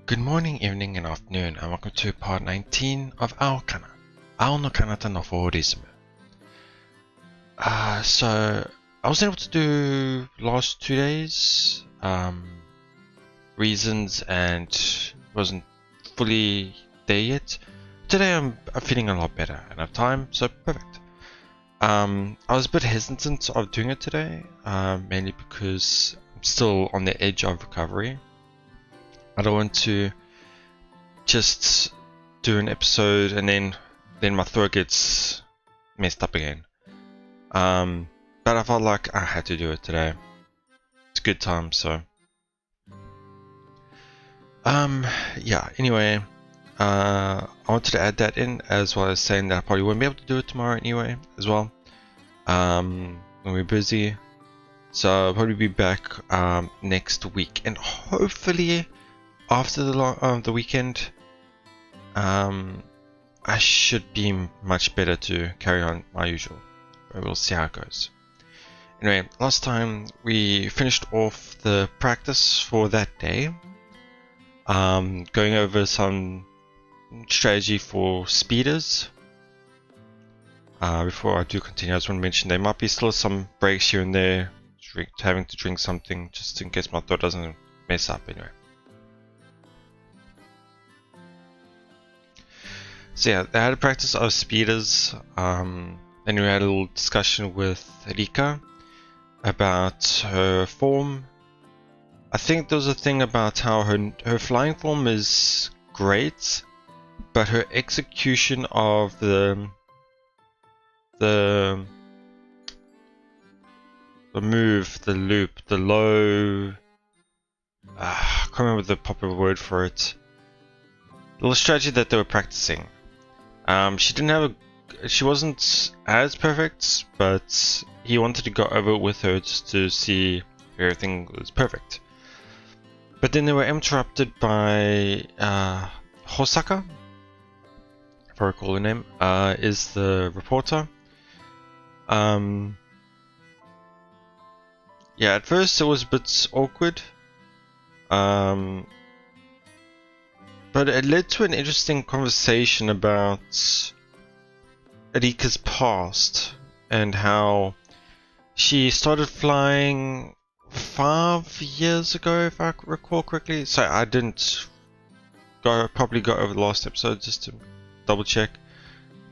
Good morning, evening, and afternoon, and welcome to part 19 of Aokana,蒼の彼方のフォーリズム. So I wasn't able to do last 2 days, reasons, and wasn't fully there yet. Today I'm feeling a lot better and have time, so perfect. I was a bit hesitant of doing it today, mainly because I'm still on the edge of recovery. I don't want to just do an episode and then my throat gets messed up again. But I felt like I had to do it today. It's a good time, so yeah, anyway, I wanted to add that in, as well as saying that I probably won't be able to do it tomorrow anyway as well. When we're busy, so I'll probably be back next week, and hopefully after the weekend, I should be much better to carry on my usual, but we'll see how it goes. Anyway, last time we finished off the practice for that day, going over some strategy for speeders. Before I do continue, I just want to mention there might be still some breaks here and there, having to drink something just in case my throat doesn't mess up anyway. So yeah, they had a practice of speeders, and we had a little discussion with Rika about her form. I think there was a thing about how her flying form is great, but her execution of the move, the loop, the low, I can't remember the proper word for it. The little strategy that they were practicing. She wasn't as perfect, but he wanted to go over it with her just to see if everything was perfect. But then they were interrupted by Hosaka, if I recall the name, is the reporter. Yeah, at first it was a bit awkward, but it led to an interesting conversation about Rika's past and how she started flying 5 years ago, if I recall correctly. So I didn't probably go over the last episode just to double check.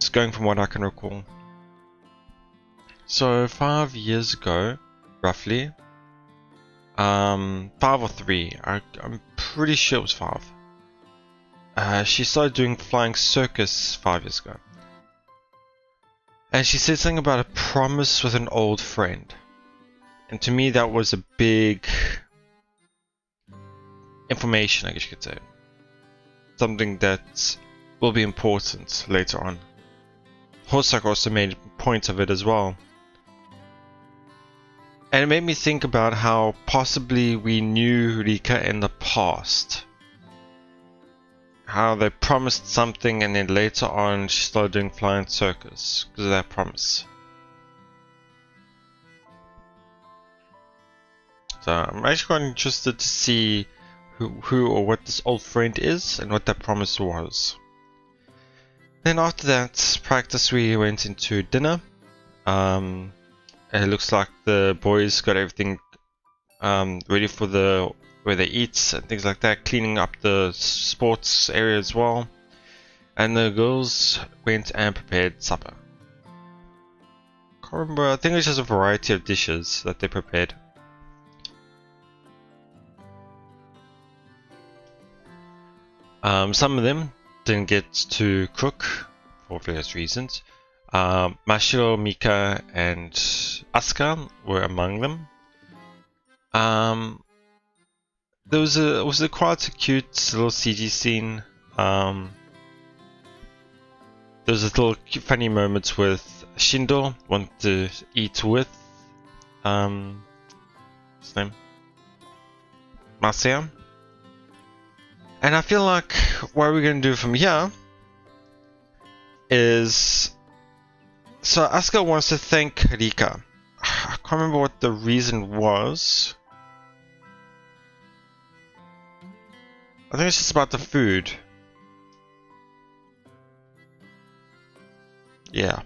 Just going from what I can recall. So 5 years ago, roughly, 5 or 3, I'm pretty sure it was 5. She started doing flying circus 5 years ago. And she said something about a promise with an old friend. And to me that was a big information, I guess you could say. Something that will be important later on. Hosaka also made a point of it as well. And it made me think about how possibly we knew Rika in the past. How they promised something and then later on she started doing flying circus because of that promise. So I'm actually quite interested to see who or what this old friend is and what that promise was. Then after that practice we went into dinner. It looks like the boys got everything ready for where they eat and things like that, cleaning up the sports area as well. And the girls went and prepared supper. Can't remember, I think it was just a variety of dishes that they prepared. Some of them didn't get to cook for various reasons. Mashiro, Mika, and Asuka were among them. There was a quite a cute little CG scene. There was a little funny moments with Shindo wanted to eat with what's his name? Masaya. And I feel like what we're gonna do from here is, so Asuka wants to thank Rika. I can't remember what the reason was. I think it's just about the food. Yeah.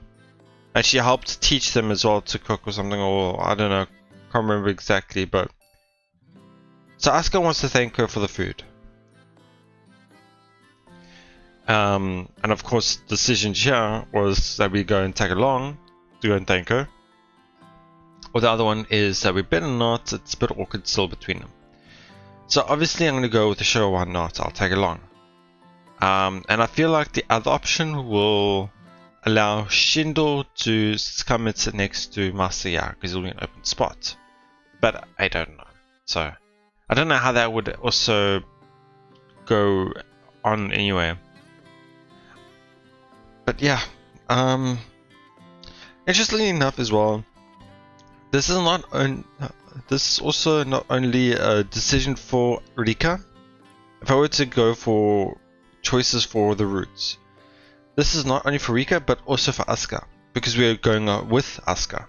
And she helped teach them as well to cook or something, or I don't know, can't remember exactly, but... So Asuka wants to thank her for the food. And of course, the decision here was that we go and tag along to go and thank her. Or the other one is that we better not, it's a bit awkward still between them. So obviously I'm going to go with the show, why not, I'll tag along. And I feel like the other option will allow Shindo to come and sit next to Masaya because it'll be an open spot. But I don't know. So I don't know how that would also go on anyway. But yeah, interestingly enough as well, this is also not only a decision for Rika. If I were to go for choices for the routes, this is not only for Rika but also for Asuka, because we are going with Asuka.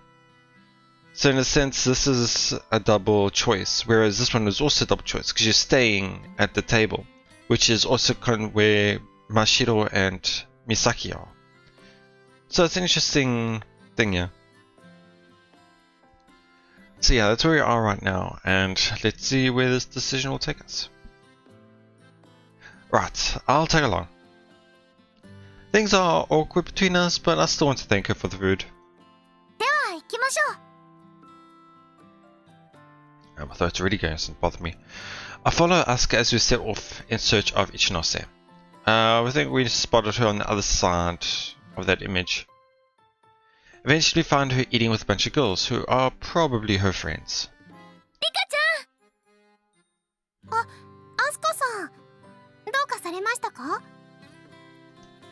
So in a sense, this is a double choice, whereas this one is also a double choice because you're staying at the table, which is also kind of where Mashiro and Misaki are. So it's an interesting thing, yeah. So yeah, that's where we are right now, and let's see where this decision will take us. Right, I'll tag along. Things are awkward between us, but I still want to thank her for the food. My throat's really going, so don't bother me. I follow Asuka as we set off in search of Ichinose. I think we spotted her on the other side of that image. Eventually found her eating with a bunch of girls who are probably her friends. Rika-chan! Asuka-san, どうかされましたか?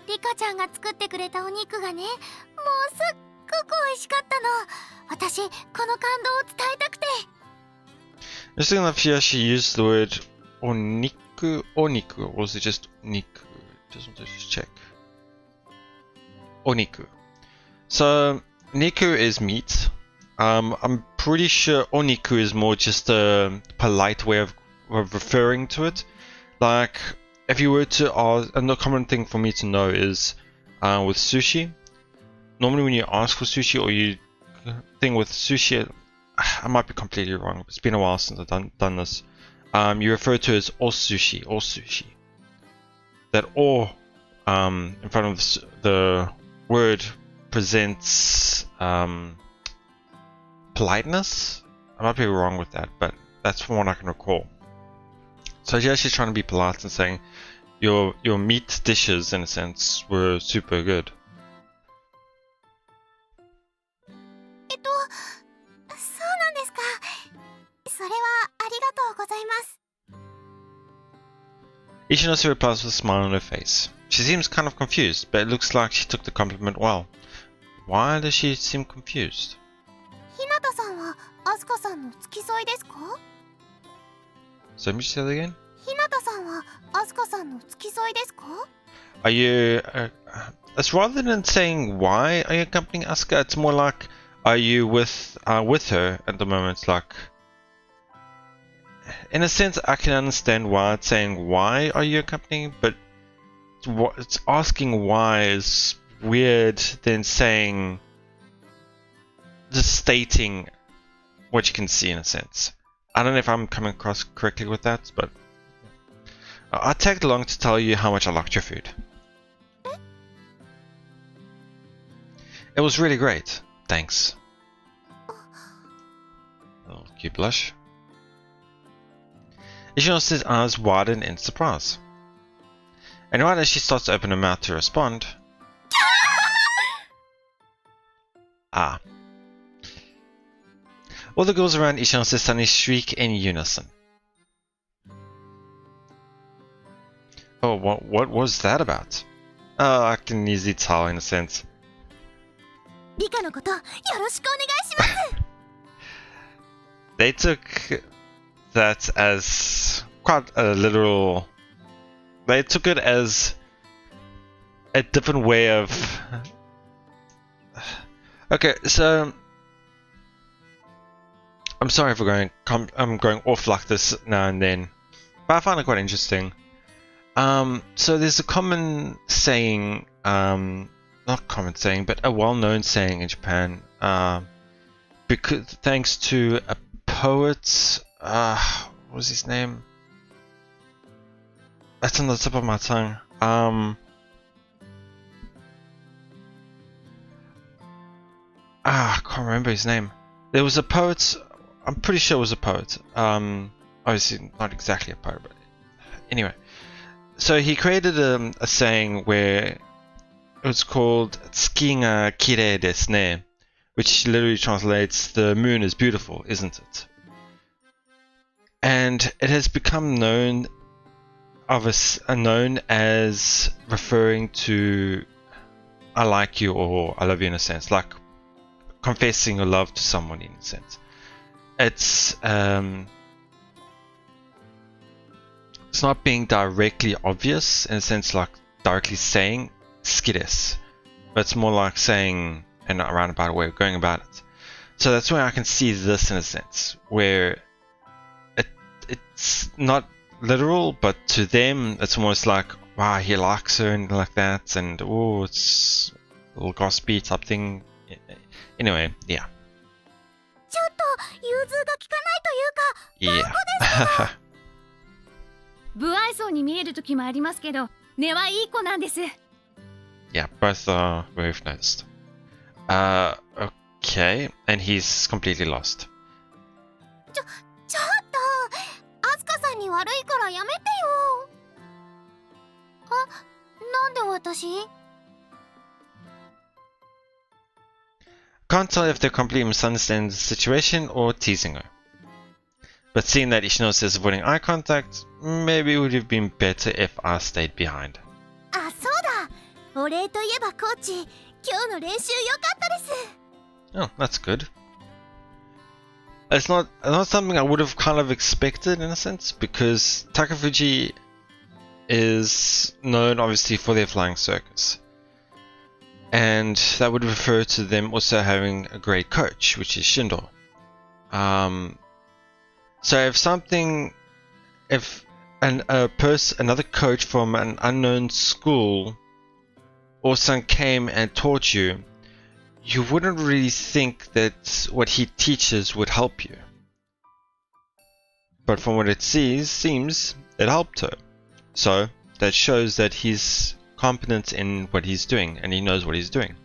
Rika-chan が作ってくれたお肉がね、もうすっごく美味しかったの。私、この感動を伝えたくて。Interesting enough here, she used the word oniku, or was it just niku? Just want to check. Oniku. So, niku is meat. I'm pretty sure oniku is more just a polite way of referring to it. Like, if you were to ask, and the common thing for me to know is with sushi. Normally when you ask for sushi or you think with sushi, I might be completely wrong. It's been a while since I've done this. You refer to it as all sushi. That all in front of the word presents politeness. I might be wrong with that, but that's from what I can recall. So yeah, she's trying to be polite and saying your meat dishes, in a sense, were super good. Ichinose replies with a smile on her face. She seems kind of confused, but it looks like she took the compliment well. Why does she seem confused? Hinata-san wa Asuka-san no tsukisoi desu ka? So let me say that again. Hinata-san wa Asuka-san no tsukisoi desu ka? Are you... it's rather than saying why are you accompanying Asuka, it's more like, are you with her at the moment? Like, in a sense, I can understand why it's saying why are you accompanying, but it's asking why is weird than saying, just stating what you can see, in a sense. I don't know if I'm coming across correctly with that, but I tagged along to tell you how much I liked your food. It was really great. Thanks. Oh, cute blush. Ichinose's eyes widen in surprise. And right as she starts to open her mouth to respond... Ah. All the girls around Ichinose suddenly shriek in unison. Oh, what was that about? Oh, I can easily tell, in a sense. Rika no koto, yoroshiku onegai shimasu! They took that as quite a literal... They took it as a different way of... Okay, so... I'm sorry for I'm going off like this now and then, but I find it quite interesting. So there's a common saying, not common saying, but a well-known saying in Japan, because thanks to a poet, what was his name? That's on the tip of my tongue. I can't remember his name. There was a poet, I'm pretty sure it was a poet. Obviously not exactly a poet, but anyway. So he created a saying where it was called "Tsuki ga kirei desu ne," which literally translates "the moon is beautiful, isn't it?" And it has become known as referring to "I like you" or "I love you" in a sense, like confessing your love to someone in a sense. It's not being directly obvious in a sense, like directly saying "tsuki desu," but it's more like saying in a roundabout way of going about it. So that's where I can see this in a sense, where it's not literal, but to them it's almost like, wow, he likes her and like that, and oh, it's a little gossipy type thing. Anyway, yeah. ちょっと融通が利かないというか、頑固ですけど。Yeah. 不愛想に見える時もありますけど、根はいい子なんです。Yeah, both are very nice. Okay, and he's completely lost. ちょっと、アスカさんに悪いからやめてよ。なんで私？ Can't tell if they're completely misunderstanding the situation or teasing her. But seeing that Ishinose is avoiding eye contact, maybe it would have been better if I stayed behind. あ、そうだ。お礼といえばコーチ、今日の練習良かったです。Oh, that's good. It's not something I would have kind of expected in a sense, because Takafuji is known obviously for their flying circus. And that would refer to them also having a great coach, which is Shindo. So if another coach from an unknown school also came and taught you, you wouldn't really think that what he teaches would help you. But from what it seems it helped her. So that shows that he's competent in what he's doing and he knows what he's doing.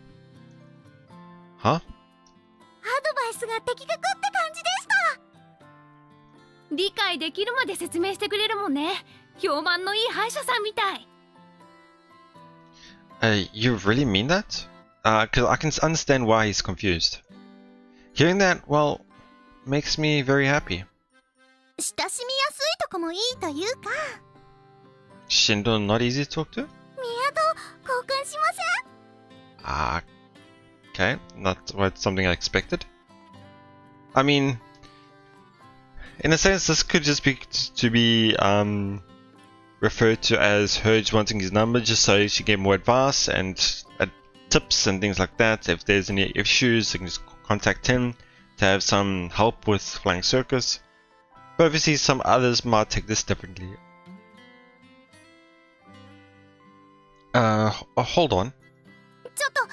Huh? アドバイスが的確って感じでした。理解できるまで説明してくれるもんね。評判のいい歯医者さんみたい。You really mean that? Because I can understand why he's confused. Hearing that, well, makes me very happy. 親しみやすいとこもいいというか。Shindo not easy to talk to? 宮戸、交換しません？ Okay, not something I expected. I mean, in a sense, this could just be to be referred to as her wanting his number just so she get more advice and tips and things like that. If there's any issues, they can just contact him to have some help with flying circus. But obviously, some others might take this differently. Hold on. ちょっと、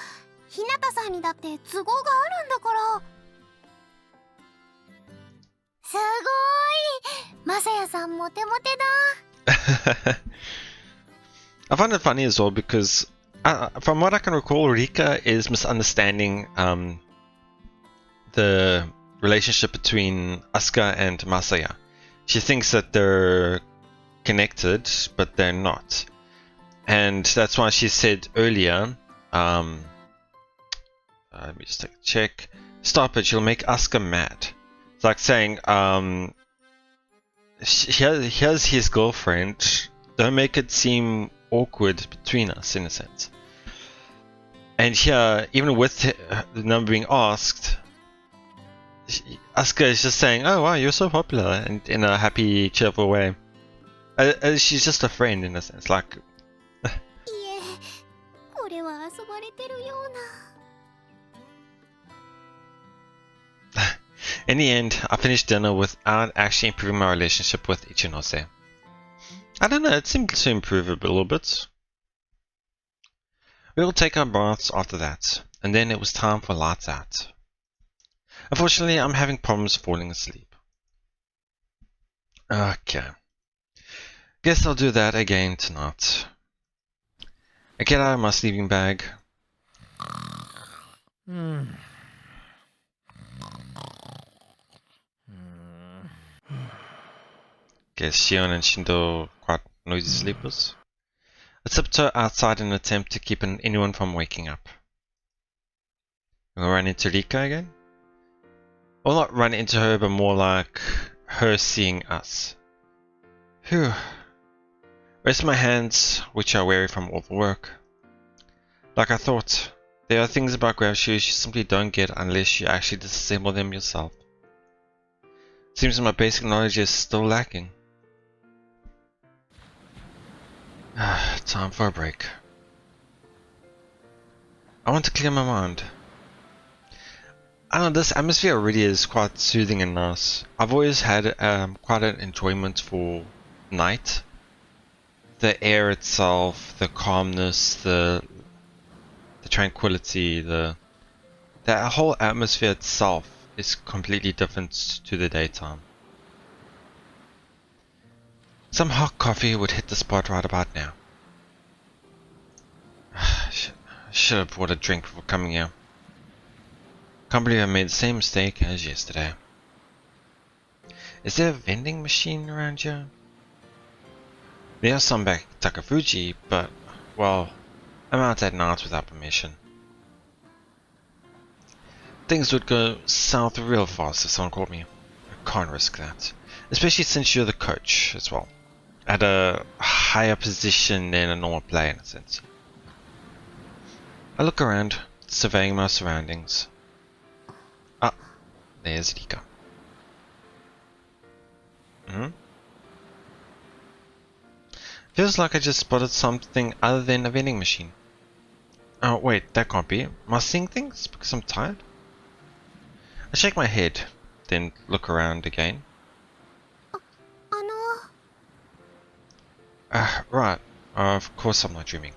日向さんにだって都合があるんだから。すごーい、まさやさんモテモテだ。I find it funny as well because from what I can recall, Rika is misunderstanding the relationship between Asuka and Masaya. She thinks that they're connected, but they're not. And that's why she said earlier, let me just take a check. Stop it, you'll make Asuka mad. It's like saying, here's his girlfriend, don't make it seem awkward between us, in a sense. And here, even with the number being asked, Asuka is just saying, oh wow, you're so popular, and in a happy, cheerful way. She's just a friend, in a sense, like... いえ、これは遊ばれてるような。In the end, I finished dinner without actually improving my relationship with Ichinose. I don't know, it seemed to improve a little bit. We will take our baths after that, and then it was time for lights out. Unfortunately, I'm having problems falling asleep. Okay. Guess I'll do that again tonight. I get out of my sleeping bag. Guess Shion and Shindo quite noisy sleepers. I tiptoe outside in an attempt to keep anyone from waking up. We'll run into Rika again? Well, not run into her, but more like her seeing us. Phew. Rest my hands, which are weary from all the work. Like I thought, there are things about grab shoes you simply don't get unless you actually disassemble them yourself. Seems my basic knowledge is still lacking. Time for a break. I want to clear my mind. I don't know, this atmosphere already is quite soothing and nice. I've always had quite an enjoyment for night. The air itself, the calmness, the tranquility, that whole atmosphere itself is completely different to the daytime. Some hot coffee would hit the spot right about now. Should have bought a drink before coming here. Can't believe I made the same mistake as yesterday. Is there a vending machine around here? There are some back at Takafuji, but, well, I'm out at night without permission. Things would go south real fast if someone caught me. I can't risk that. Especially since you're the coach as well. At a higher position than a normal player in a sense. I look around, surveying my surroundings. Ah, there's Rika. Feels like I just spotted something other than a vending machine. Oh wait, that can't be. Am I seeing things because I'm tired? I shake my head, then look around again. Right. Of course I'm not dreaming.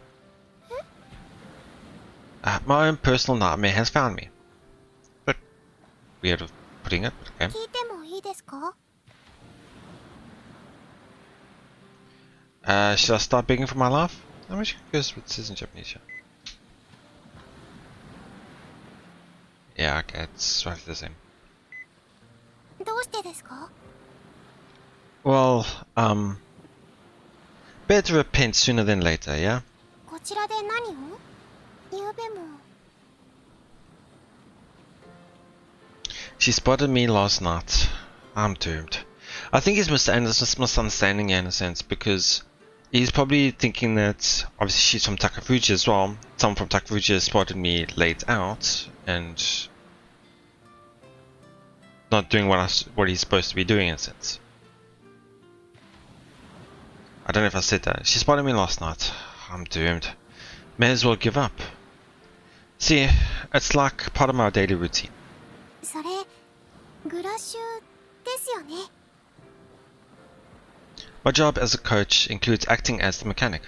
My own personal nightmare has found me. But weird of putting it, but okay. Should I start begging for my life? I'm actually curious what it says in Japanese here. Yeah, okay, it's roughly the same. Well, better repent sooner than later, yeah? She spotted me last night. I'm doomed. I think he's misunderstanding her in a sense, because he's probably thinking that obviously she's from Takafuji as well. Someone from Takafuji has spotted me late out and not doing what he's supposed to be doing in a sense. I don't know if I said that. She spotted me last night. I'm doomed. May as well give up. See, it's like part of my daily routine. My job as a coach includes acting as the mechanic.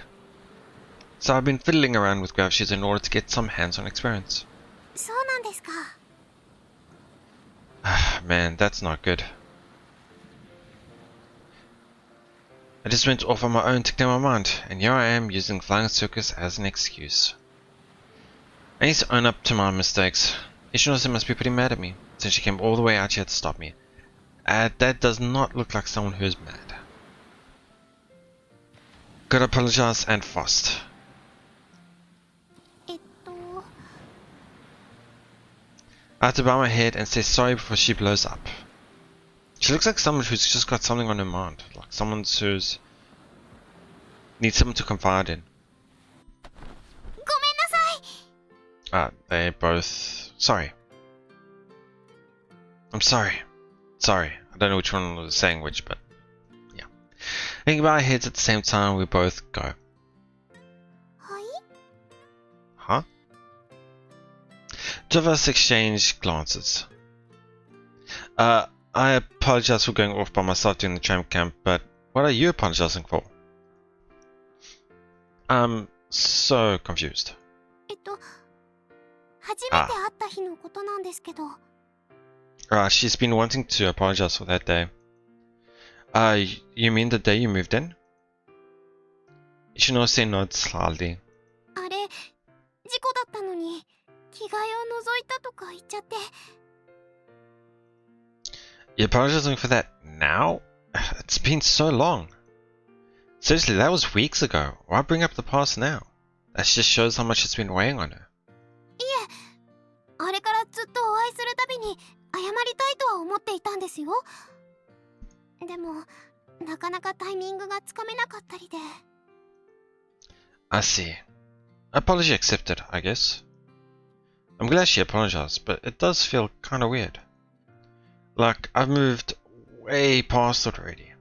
So I've been fiddling around with grab shoes in order to get some hands-on experience. Man, that's not good. I just went off on my own to clear my mind, and here I am using flying circus as an excuse. I need to own up to my mistakes. Ishino must be pretty mad at me, since she came all the way out here to stop me. That does not look like someone who is mad. Gotta apologize and fast. I have to bow my head and say sorry before she blows up. She looks like someone who's just got something on her mind, like someone who's needs someone to confide in. They both sorry. I'm sorry. Sorry. I don't know which one was saying which, but yeah. I think about our heads at the same time, we both go. Huh? Two of us exchange glances. I apologize for going off by myself during the tram camp, but what are you apologizing for? I'm so confused. 初めて会った日のことなんですけど。She's been wanting to apologize for that day. You mean the day you moved in? Ishinose nods slightly. あれ、事故だったのに、着替えを覗いたとか言っちゃって。You're apologizing for that now? It's been so long. Seriously, that was weeks ago. Why bring up the past now? That just shows how much it's been weighing on her. いえ、あれからずっとお会いするたびに謝りたいとは思っていたんですよ。でも、なかなかタイミングがつかめなかったりで。I see. Apology accepted, I guess. I'm glad she apologized, but it does feel kinda weird. Like, I've moved way past it already.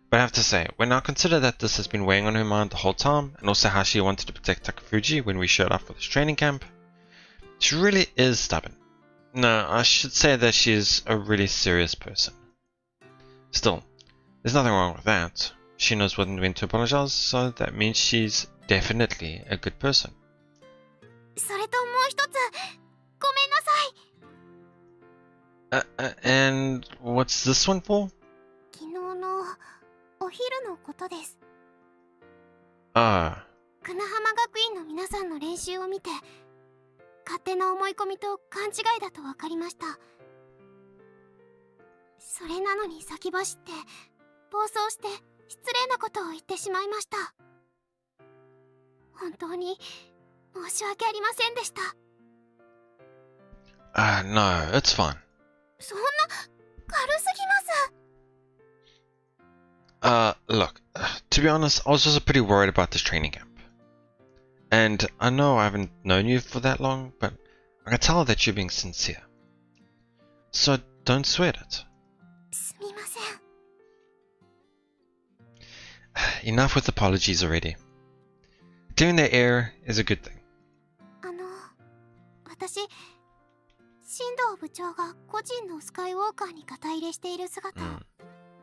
But I have to say, when I consider that this has been weighing on her mind the whole time, and also how she wanted to protect Takafuji when we showed up for this training camp, she really is stubborn. No, I should say that she is a really serious person. Still, there's nothing wrong with that. She knows when to apologize, so that means she's definitely a good person. それともう一つ、ごめんなさい。And what's this one for? 昨日のお昼のことです。Ah. 久那浜学院の皆さんの練習を見て、勝手な思い込みと勘違いだと分かりました。それなのに先走って暴走して失礼なことを言ってしまいました。本当に申し訳ありませんでした。No, it's fine. そんな軽すぎます。Look, to be honest, I was also pretty worried about this training camp. And I know I haven't known you for that long, but I can tell that you're being sincere. So don't sweat it. すみません。Enough with apologies already. Clearing the air is a good thing. 私、新藤部長が個人のスカイウォーカーに肩入れしている姿を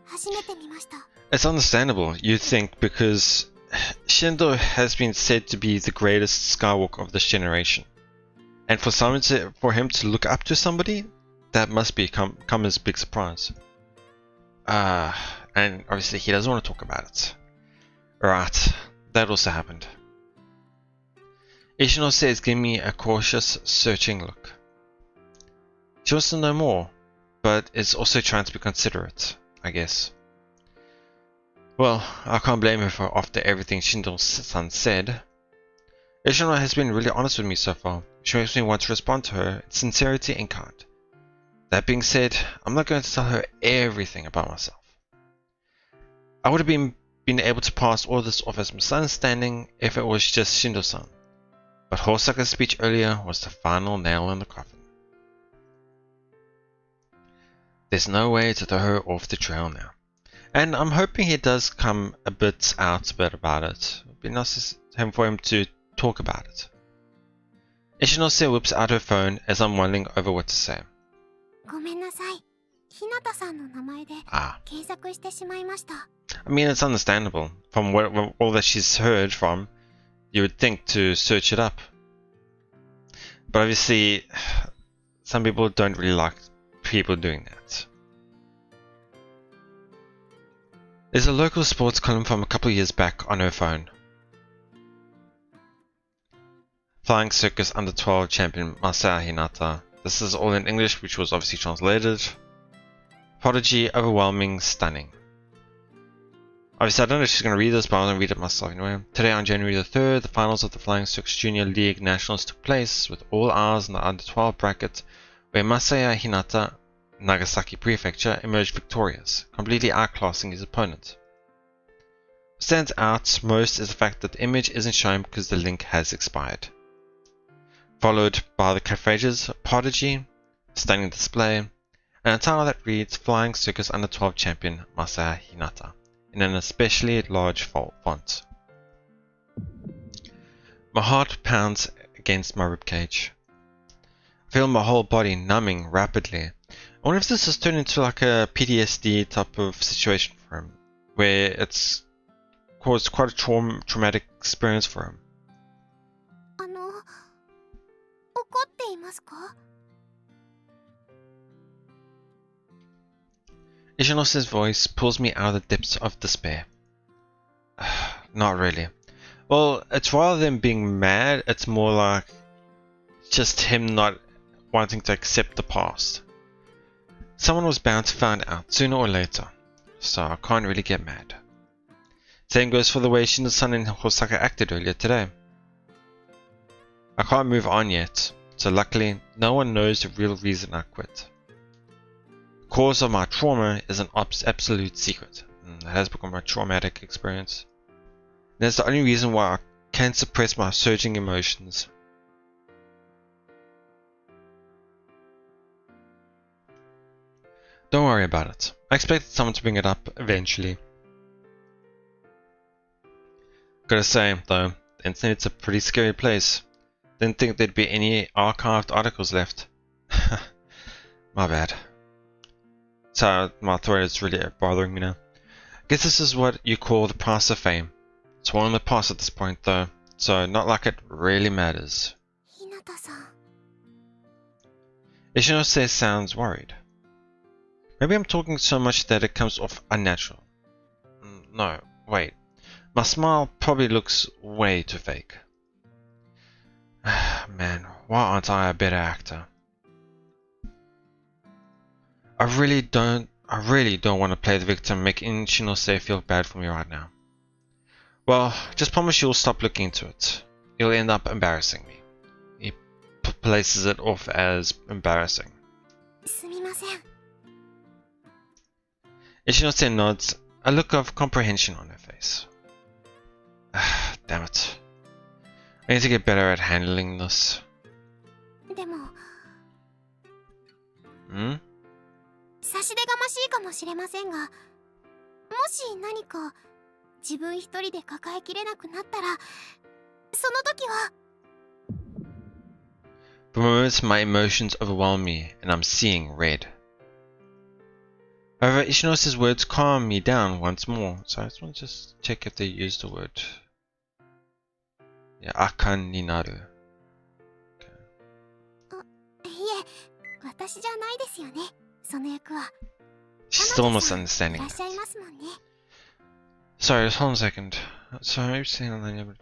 初めて見ました。It's understandable, you think, because Shindo has been said to be the greatest skywalker of this generation. And for him to look up to somebody, that must come as a big surprise. And obviously he doesn't want to talk about it. Right, that also happened. Ishinose is giving me a cautious, searching look. She wants to know more, but is also trying to be considerate, I guess. Well, I can't blame her for after everything Shindo-san said. Ishino has been really honest with me so far. She makes me want to respond to her in sincerity and kind. That being said, I'm not going to tell her everything about myself. I would have been able to pass all this off as misunderstanding if it was just Shindo-san. But Hosaka's speech earlier was the final nail in the coffin. There's no way to throw her off the trail now. And I'm hoping he does come a bit out about it. It'd be nice for him to talk about it. Ishinose whips out her phone as I'm wondering over what to say. ごめんなさい。日向さんの名前で検索してしまいました。I mean, it's understandable. From all that she's heard from, you would think to search it up. But obviously, some people don't really like people doing that. There's a local sports column from a couple of years back on her phone. Flying Circus Under 12 champion Masaya Hinata. This is all in English, which was obviously translated. Prodigy, overwhelming, stunning. Obviously, I don't know if she's going to read this, but I'm going to read it myself anyway. Today on January the 3rd, the finals of the Flying Circus Junior League Nationals took place, with all eyes in the Under 12 bracket, where Masaya Hinata, Nagasaki Prefecture, emerged victorious, completely outclassing his opponent. What stands out most is the fact that the image isn't shown because the link has expired. Followed by the phrases Prodigy, stunning display, and a title that reads Flying Circus Under 12 Champion Masaya Hinata, in an especially large font. My heart pounds against my ribcage. I feel my whole body numbing rapidly. I wonder if this has turned into like a PTSD type of situation for him, where it's caused quite a traumatic experience for him. 怒っていますか? Ishinose's voice pulls me out of the depths of despair. Not really. Well, it's rather than being mad, it's more like just him not wanting to accept the past. Someone was bound to find out sooner or later, so I can't really get mad. Same goes for the way Shino-san and Hosaka acted earlier today. I can't move on yet, so luckily no one knows the real reason I quit. The cause of my trauma is an absolute secret. It has become a traumatic experience. And that's the only reason why I can't suppress my surging emotions. Don't worry about it. I expected someone to bring it up eventually. Gotta say, though, the internet's a pretty scary place. Didn't think there'd be any archived articles left. My bad. So, my throat is really bothering me now. Guess this is what you call the price of fame. It's all in the past at this point, though, so not like it really matters. Hinata-san. Ishinose sounds worried. Maybe I'm talking so much that it comes off unnatural. No, wait. My smile probably looks way too fake. Man, why aren't I a better actor? I really don't want to play the victim, making Ishinose feel bad for me right now. Well, just promise you'll stop looking into it. You'll end up embarrassing me. He places it off as embarrassing. すみません. Ishinose nods, a look of comprehension on her face. Damn it. I need to get better at handling this. でも、 差し出がましいかもしれませんが、もし何か自分一人で抱えきれなくなったら、その時は For moments my emotions overwhelm me and I'm seeing red. However, Ishinose's words calm me down once more, so I just want to check if they use the word. Yeah, akan ni naru. Okay. いえ、私じゃないですよね、その役は。 She's still misunderstanding いらっ that. しゃいますもんね。 Sorry, just hold on a second. So maybe saying on the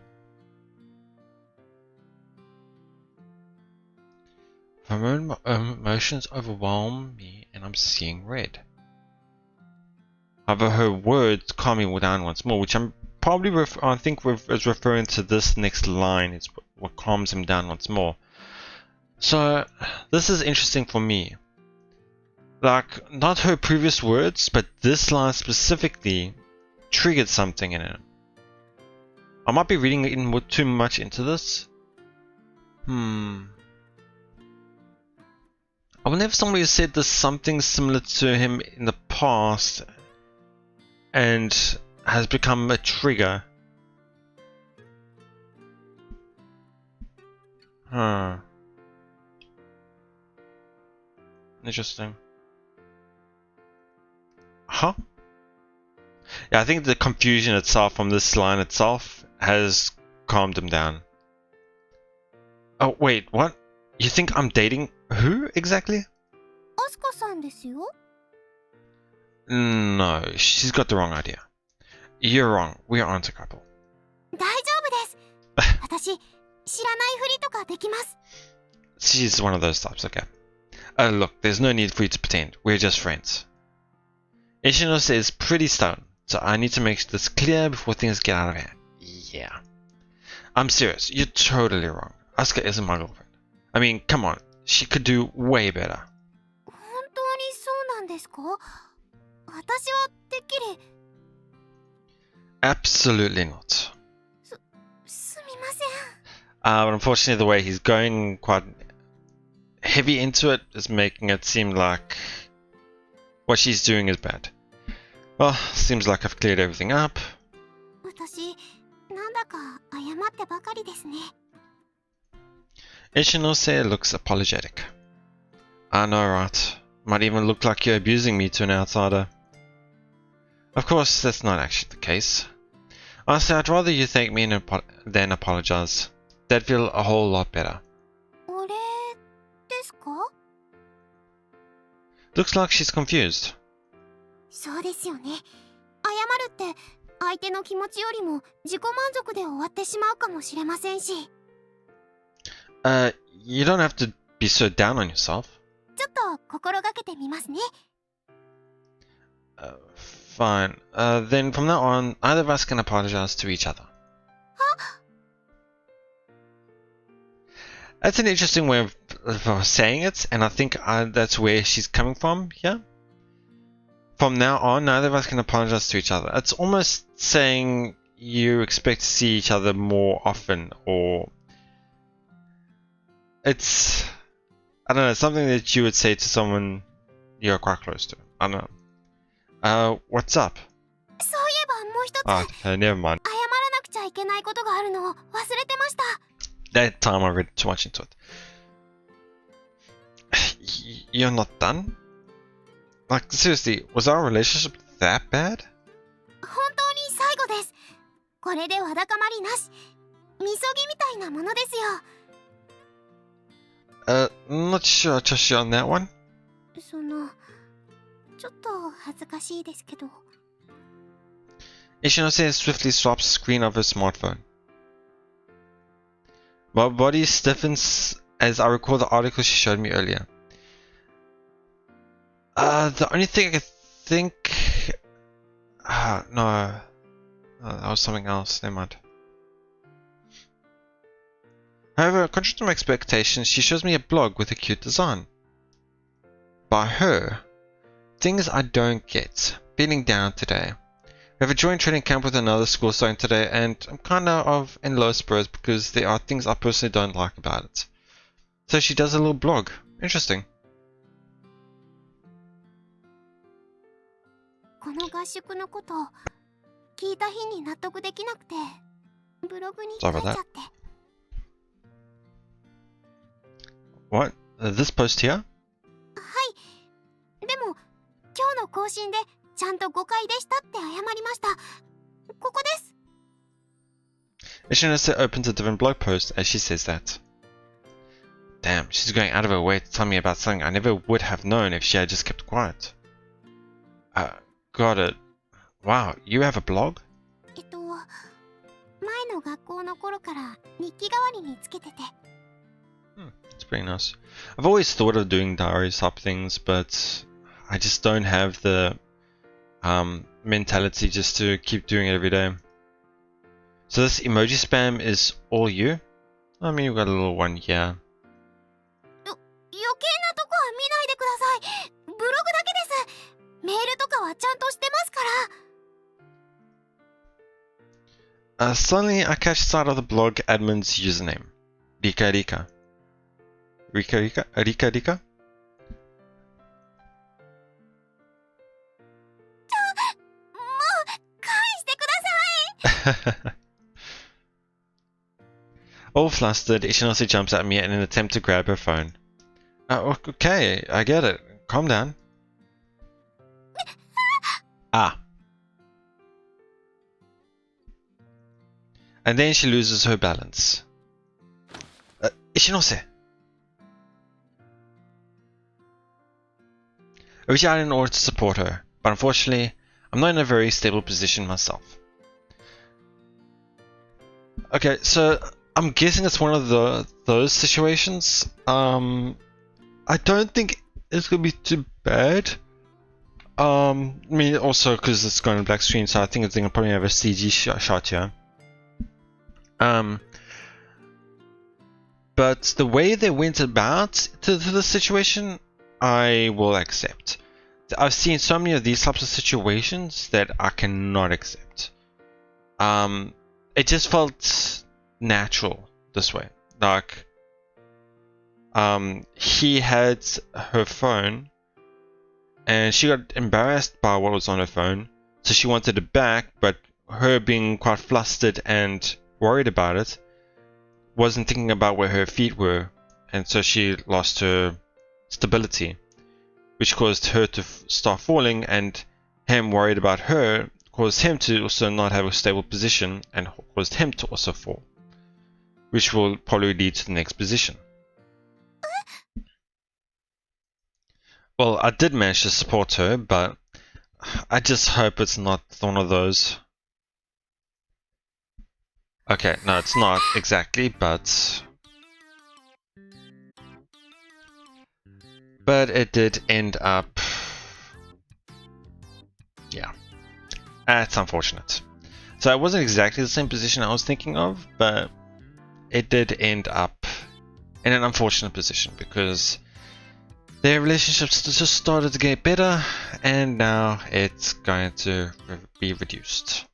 For a moment, emotions overwhelm me and I'm seeing red. However, her words calm me down once more, which I'm probably I think is referring to this next line. It's what calms him down once more. So this is interesting for me. Like, not her previous words, but this line specifically triggered something in him. I might be reading in too much into this. I wonder if somebody said this something similar to him in the past and has become a trigger. Interesting. Huh? Yeah, I think the confusion itself from this line itself has calmed him down. Oh, wait, what? You think I'm dating who exactly? アスカさんですよ。 No, she's got the wrong idea. You're wrong. We aren't a couple. 大丈夫です。私、知らないふりとかできます。 She's one of those types, okay. Look, there's no need for you to pretend. We're just friends. Ishinose is pretty stubborn, so I need to make this clear before things get out of hand. Yeah. I'm serious. You're totally wrong. Asuka isn't my girlfriend. I mean, come on. She could do way better. 本当にそうなんですか？私はてっきり。 Absolutely not. すみません。 But unfortunately, the way he's going quite heavy into it is making it seem like what she's doing is bad. Well, seems like I've cleared everything up. 私、なんだか謝ってばかりですね。 Ishinose looks apologetic. I know, right? Might even look like you're abusing me to an outsider. Of course, that's not actually the case. Honestly, I'd rather you thank me than apologize. That'd feel a whole lot better. お礼ですか？ Looks like she's confused. そうですよね。謝るって相手の気持ちよりも自己満足で終わってしまうかもしれませんし。You don't have to be so down on yourself. ちょっと心がけてみますね。Fine. Then from now on, either of us can apologize to each other. That's an interesting way of saying it, and I think that's where she's coming from here. From now on, neither of us can apologize to each other. It's almost saying you expect to see each other more often, or it's, I don't know, something that you would say to someone you're quite close to. I don't know. What's up? そういえばもう一つ、 Okay, never mind. 謝らなくちゃいけないことがあるのを忘れてました。 That time I read too much into it. You're not done? Like, seriously, was our relationship that bad? 本当に最後です。これでわだかまりなし。みそぎみたいなものですよ。Not sure I trust you on that one. ちょっと恥ずかしいですけど。 Ishinose swiftly swaps the screen of her smartphone. My body stiffens as I recall the article she showed me earlier. The only thing I could think... no. That was something else, never mind. However, contrary to my expectations, she shows me a blog with a cute design. By her. Things I don't get. Feeling down today. We have a joint training camp with another school starting today, and I'm kind of in low spirits because there are things I personally don't like about it. So she does a little blog. Interesting. この合宿のこと聞いた日に納得できなくてブログに書いちゃって。 What? This post here? はい。でも今日の更新でちゃんと誤解でしたって謝りました。ここです。 Ishinose opens a different blog post as she says that. Damn, she's going out of her way to tell me about something I never would have known if she had just kept quiet. Got it. Wow, you have a blog? 前の学校の頃から日記代わりにつけてて。 It's pretty nice. I've always thought of doing diary type things, but I just don't have the mentality just to keep doing it every day. So this emoji spam is all you? I mean, you've got a little one here. 余計なとこは見ないでください。ブログだけです。メールとかはちゃんとしてますから。 Suddenly I catch sight of the blog admin's username. Rika Rika. Rika Rika? Rika Rika? もう返してください。 All flustered, Ishinose jumps at me in an attempt to grab her phone. Okay, I get it. Calm down. And then she loses her balance. Ishinose! I reach out in order to support her, but unfortunately, I'm not in a very stable position myself. Okay, so I'm guessing it's one of those situations. I don't think it's gonna be too bad. I mean, also because it's going to black screen, so I think it's gonna probably have a CG shot here. But the way they went about to the situation, I will accept. I've seen so many of these types of situations that I cannot accept. It just felt natural this way. Like, he had her phone, and she got embarrassed by what was on her phone, so she wanted it back, but her being quite flustered and worried about it, wasn't thinking about where her feet were, and so she lost her stability, which caused her to start falling, and him worried about her caused him to also not have a stable position and caused him to also fall, which will probably lead to the next position. Well, I did manage to support her, but I just hope it's not one of those. Okay, no, it's not exactly, but it did end up. Yeah, that's unfortunate. So it wasn't exactly the same position I was thinking of, but it did end up in an unfortunate position because their relationship just started to get better, and now it's going to be reduced.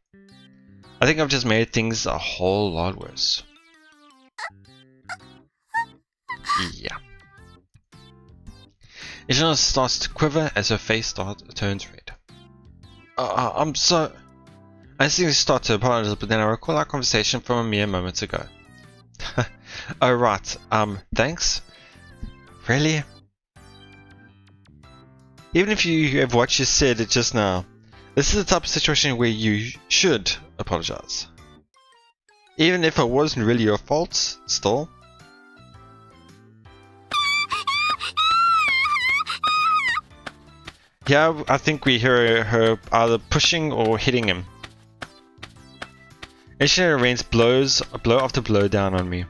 I think I've just made things a whole lot worse. Yeah. Ishino starts to quiver as her face turns red. I'm so... I instantly start to apologize, but then I recall our conversation from a mere moment ago. Oh right, thanks? Really? Even if you have what you said just now, this is the type of situation where you should apologize. Even if it wasn't really your fault, still. Yeah, I think we hear her either pushing or hitting him. Ishino rains blow after blow down on me.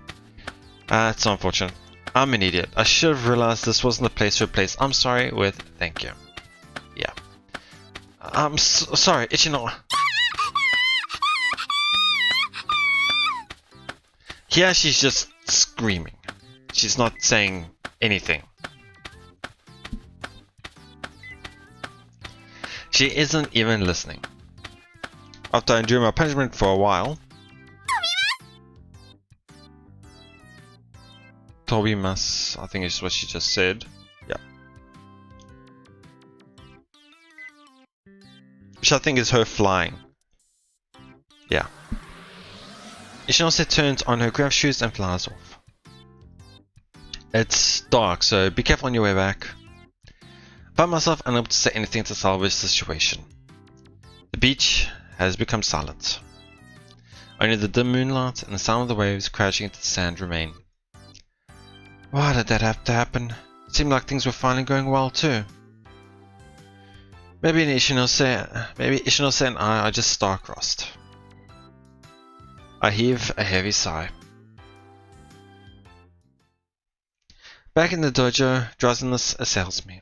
It's unfortunate. I'm an idiot. I should have realized this wasn't the place to replace I'm sorry with thank you. Yeah. I'm sorry, Ichino. Here she's just screaming. She's not saying anything. She isn't even listening. After I endure my punishment for a while, Tobimas, I think is what she just said. Yeah. Which I think is her flying. Yeah. Ishino turns on her grab shoes and flies off. It's dark, so be careful on your way back. I find myself unable to say anything to salvage the situation. The beach has become silent. Only the dim moonlight and the sound of the waves crashing into the sand remain. Why did that have to happen? It seemed like things were finally going well too. Maybe Ishinose and I are just star-crossed. I heave a heavy sigh. Back in the dojo, drowsiness assails me.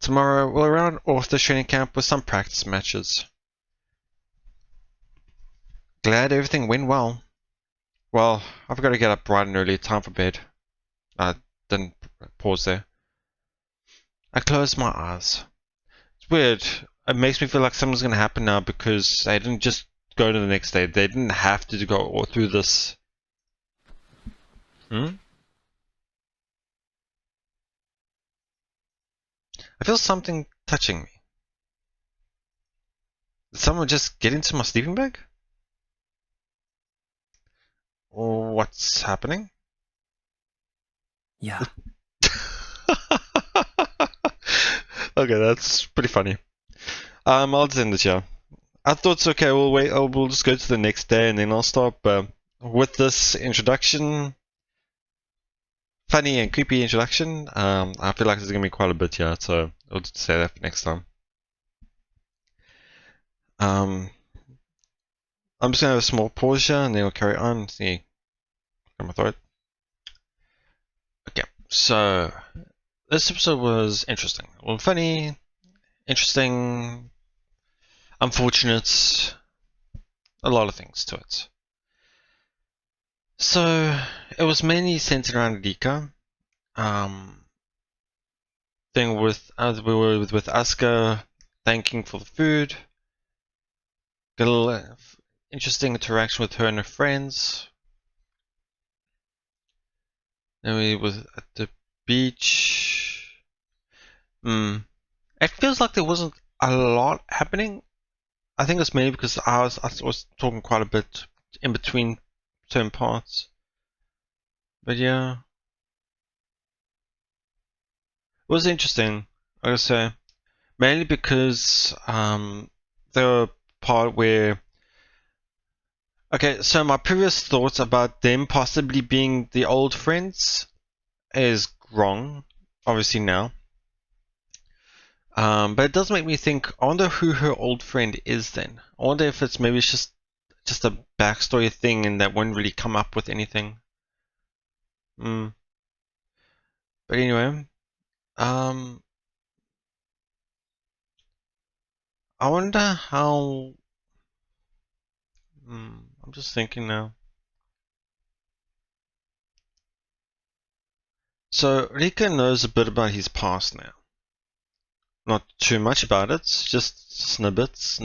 Tomorrow we'll round off the training camp with some practice matches. Glad everything went well. Well, I've got to get up bright and early, time for bed. I didn't pause there. I close my eyes. It's weird. It makes me feel like something's going to happen now because they didn't just go to the next day. They didn't have to go all through this. I feel something touching me. Did someone just get into my sleeping bag? Or what's happening? Yeah. Okay, that's pretty funny. I'll just end it here. I thought it's okay, we'll wait, we'll just go to the next day and then I'll stop. With this introduction, funny and creepy introduction, I feel like there's going to be quite a bit here, so I'll just say that for next time. I'm just going to have a small pause here and then we'll carry on. See, my throat. Okay, so this episode was interesting. Well, funny, interesting, unfortunate, a lot of things to it. So it was mainly centered around Rika. Thing with Asuka thanking for the food. Got a little interesting interaction with her and her friends. Then we was at the beach. It feels like there wasn't a lot happening. I think it's mainly because I was talking quite a bit in between certain parts. But yeah. It was interesting, like I say. Mainly because there were part where... Okay, so my previous thoughts about them possibly being the old friends is wrong, obviously now. But it does make me think, I wonder who her old friend is then. I wonder if it's maybe it's just a backstory thing and that won't really come up with anything. But anyway, I wonder how... I'm just thinking now. So Rika knows a bit about his past now. Not too much about it, just snippets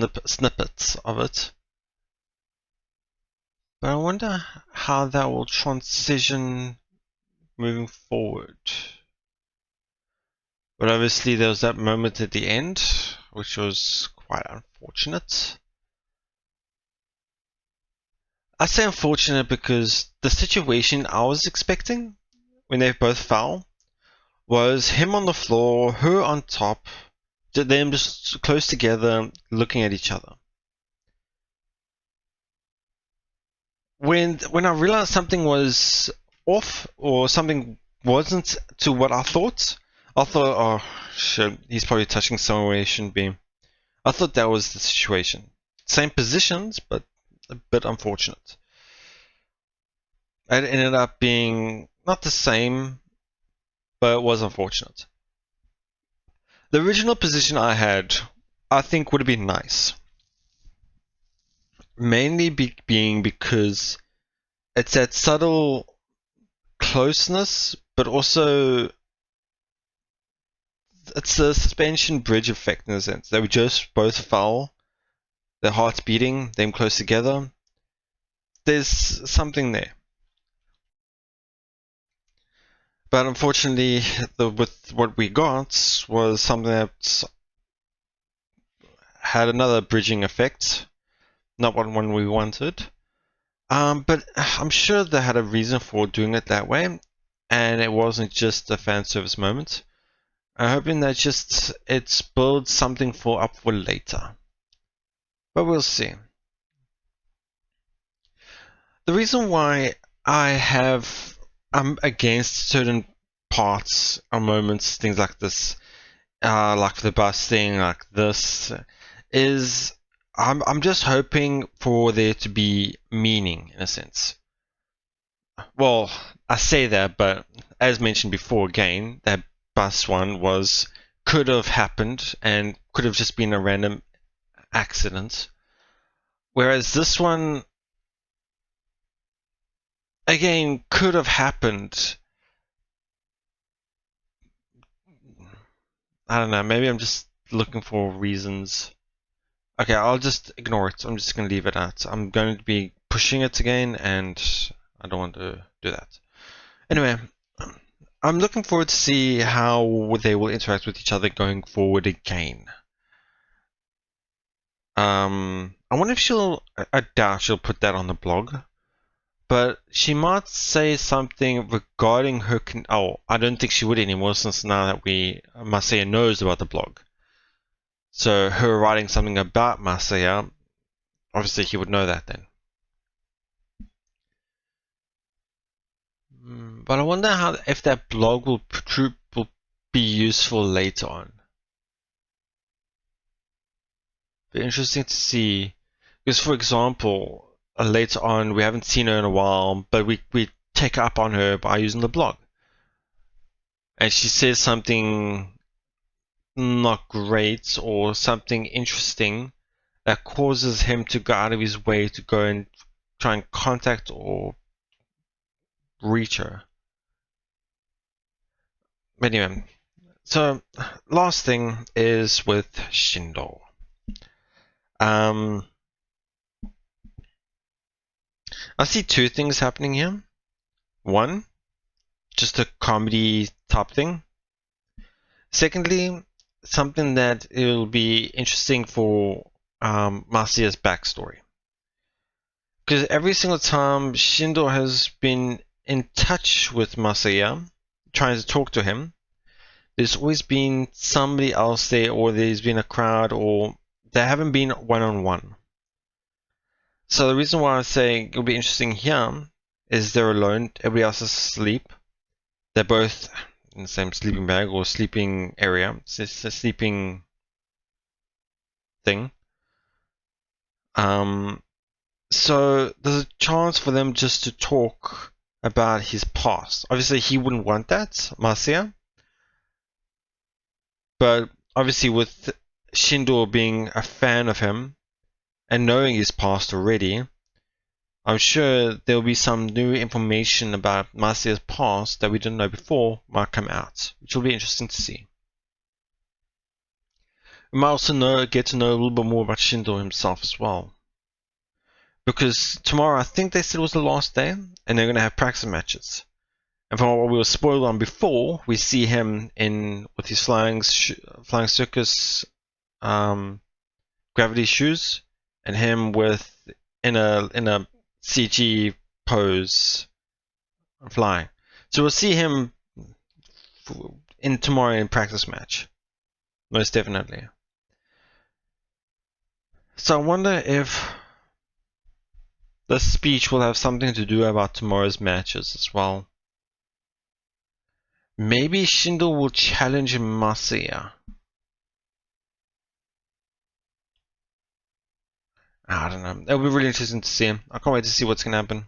of it. But I wonder how that will transition moving forward. But obviously there was that moment at the end, which was quite unfortunate. I say unfortunate because the situation I was expecting when they both fell was him on the floor, her on top, them just close together looking at each other. When I realized something was off or something wasn't to what I thought, oh shit, he's probably touching somewhere he shouldn't be. I thought that was the situation. Same positions, but a bit unfortunate. It ended up being not the same, but it was unfortunate. The original position I had, I think, would have been nice. Mainly being because it's that subtle closeness, but also it's a suspension bridge effect in a sense. They were just both fell, their hearts beating, them close together. There's something there. But unfortunately, with what we got was something that had another bridging effect, not one we wanted. But I'm sure they had a reason for doing it that way, and it wasn't just a fan service moment. I'm hoping that it builds something up for later. But we'll see. The reason why I'm against certain parts or moments, things like this, like the bus thing, like this, is I'm just hoping for there to be meaning in a sense. Well, I say that, but as mentioned before, again, that bus one could have happened and could have just been a random accident. Whereas this one, again, could have happened. I don't know, maybe I'm just looking for reasons. Okay, I'll just ignore it. I'm just going to leave it at. I'm going to be pushing it again, and I don't want to do that. Anyway, I'm looking forward to see how they will interact with each other going forward again. I wonder if I doubt she'll put that on the blog, but she might say something regarding her. I don't think she would anymore since now that Masaya knows about the blog. So her writing something about Masaya, obviously he would know that then. But I wonder if that blog will be useful later on. Be interesting to see, because for example, later on we haven't seen her in a while, but we take up on her by using the blog, and she says something not great or something interesting that causes him to go out of his way to go and try and contact or reach her. But anyway, so last thing is with Shindo. I see two things happening here. One, just a comedy type thing. Secondly, something that it'll be interesting for Masaya's backstory. Because every single time Shindo has been in touch with Masaya, trying to talk to him, there's always been somebody else there, or there's been a crowd, or they haven't been one-on-one. So the reason why I say it'll be interesting here is they're alone, everybody else is asleep. They're both in the same sleeping bag or sleeping area. It's a sleeping thing. So there's a chance for them just to talk about his past. Obviously, he wouldn't want that, Masaya. But obviously, with Shindo being a fan of him and knowing his past already, I'm sure there'll be some new information about Masaya's past that we didn't know before might come out, which will be interesting to see. We might also get to know a little bit more about Shindo himself as well. Because tomorrow, I think they said it was the last day, and they're going to have practice matches. And from what we were spoiled on before, we see him with his flying circus gravity shoes, and him in a CG pose flying. So we'll see him tomorrow in practice match, most definitely. So I wonder if the speech will have something to do about tomorrow's matches as well. Maybe Shindo will challenge Masaya. I don't know. It'll be really interesting to see. I can't wait to see what's going to happen.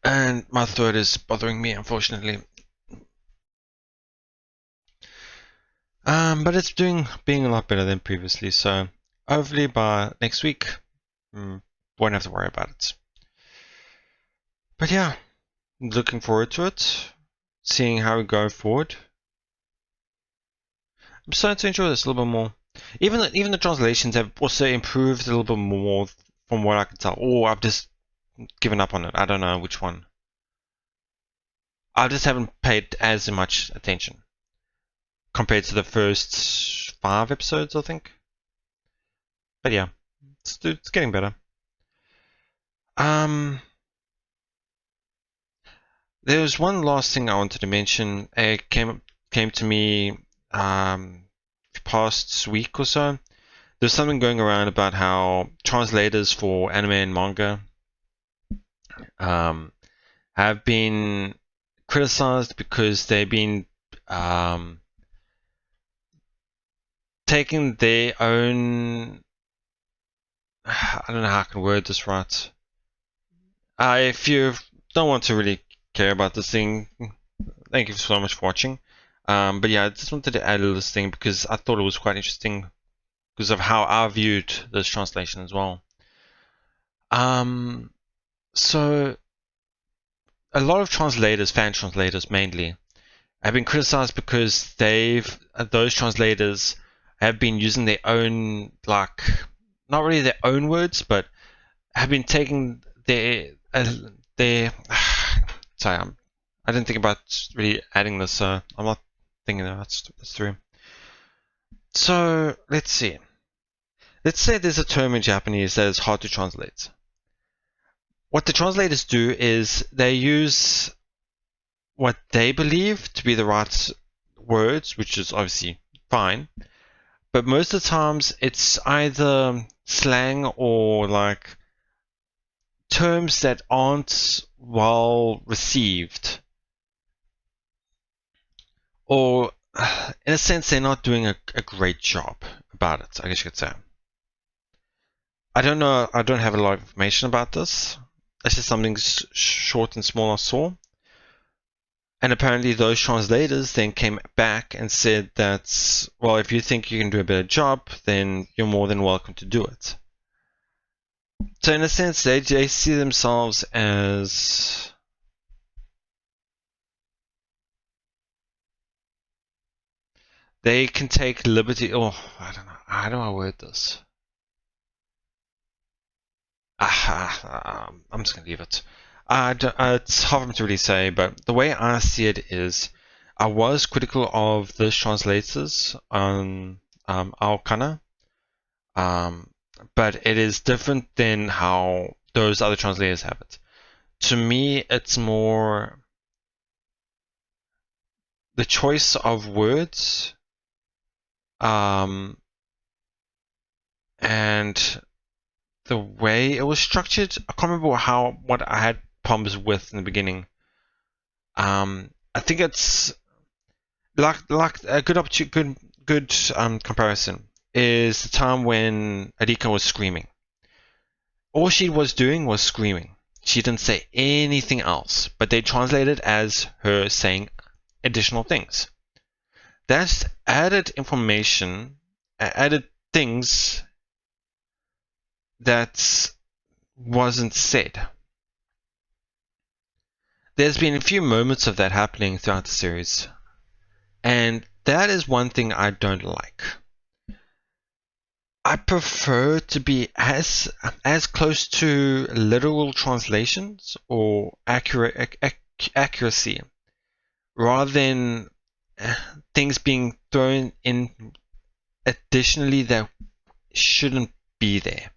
And my throat is bothering me, unfortunately. But it's being a lot better than previously, so hopefully by next week, won't have to worry about it. But yeah, looking forward to it, seeing how we go forward. I'm starting to enjoy this a little bit more. Even the translations have also improved a little bit more from what I can tell. Or I've just given up on it. I don't know which one. I just haven't paid as much attention compared to the first 5 episodes, I think. But yeah, it's getting better. There's one last thing I wanted to mention. It came to me past week or so. There's something going around about how translators for anime and manga have been criticized because they've been taking their own, I don't know how I can word this right. If you don't want to really care about this thing, thank you so much for watching. But yeah, I just wanted to add a little thing because I thought it was quite interesting because of how I viewed this translation as well. So a lot of translators, fan translators mainly, have been criticized because those translators have been using their own, like, not really their own words, but have been taking their sorry, I didn't think about really adding this, so I'm not thinking that's through. So let's see. Let's say there's a term in Japanese that is hard to translate. What the translators do is they use what they believe to be the right words, which is obviously fine, but most of the times it's either slang or like terms that aren't well received, or in a sense they're not doing a great job about it, I guess you could say. I don't know, I don't have a lot of information about this. It's just something short and small I saw. And apparently those translators then came back and said that, well, if you think you can do a better job, then you're more than welcome to do it. So in a sense, they see themselves as they can take liberty. Oh, I don't know. How do I word this? I'm just gonna leave it. It's hard for me to really say, but the way I see it is, I was critical of those translators on Aokana, but it is different than how those other translators have it. To me, it's more the choice of words, and the way it was structured. I can't remember what I had problems with in the beginning. I think it's like a good comparison is the time when Rika was screaming. All she was doing was screaming. She didn't say anything else, but they translated as her saying additional things. That's added information, added things that wasn't said. There's been a few moments of that happening throughout the series, and that is one thing I don't like. I prefer to be as close to literal translations or accuracy, rather than things being thrown in additionally that shouldn't be there.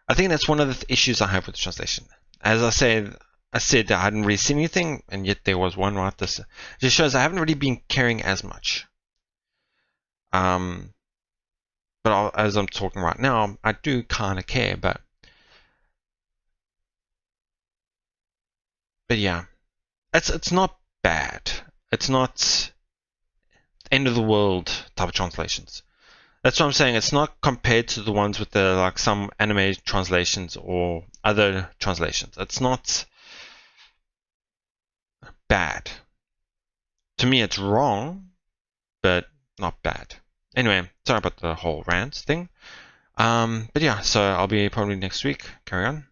I think that's one of the issues I have with the translation. As I said that I hadn't really seen anything, and yet there was one right. This just shows I haven't really been caring as much. But as I'm talking right now, I do kind of care. But yeah, it's not bad. It's not end of the world type of translations. That's what I'm saying. It's not compared to the ones with the like some anime translations or other translations. It's not bad. To me, it's wrong, but not bad. Anyway, sorry about the whole rant thing. But yeah, so I'll be probably next week. Carry on.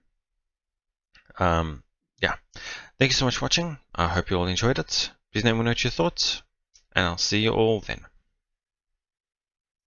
Yeah. Thank you so much for watching. I hope you all enjoyed it. Please let me know your thoughts, and I'll see you all then.